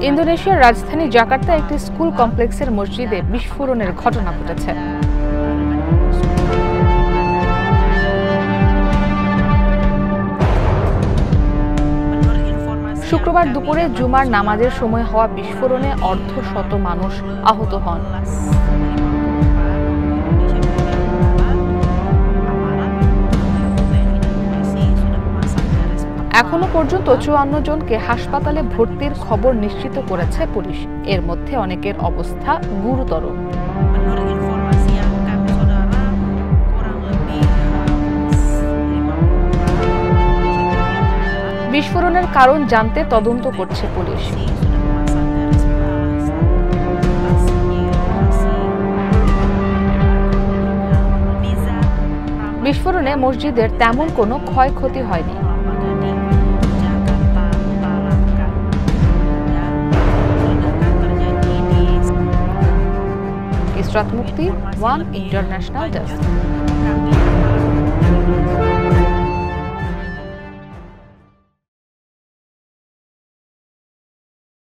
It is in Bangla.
ইন্দোনেশিয়ার রাজধানী জাকার্তা একটি স্কুল কমপ্লেক্সের মসজিদে বিস্ফোরণের ঘটনা ঘটেছে। শুক্রবার দুপুরে জুমার নামাজের সময় হওয়া বিস্ফোরণে অর্ধশত মানুষ আহত হন। এখনো পর্যন্ত 54 জনকে হাসপাতালে ভর্তির খবর নিশ্চিত করেছে পুলিশ। এর মধ্যে অনেকের অবস্থা গুরুতর। বিস্ফোরণের কারণ জানতে তদন্ত করছে পুলিশ। বিস্ফোরণে মসজিদের তেমন কোনো ক্ষয়ক্ষতি হয়নি। ইসরাত মুক্তি, ওয়ান ইন্টারন্যাশনাল ডেস্ক।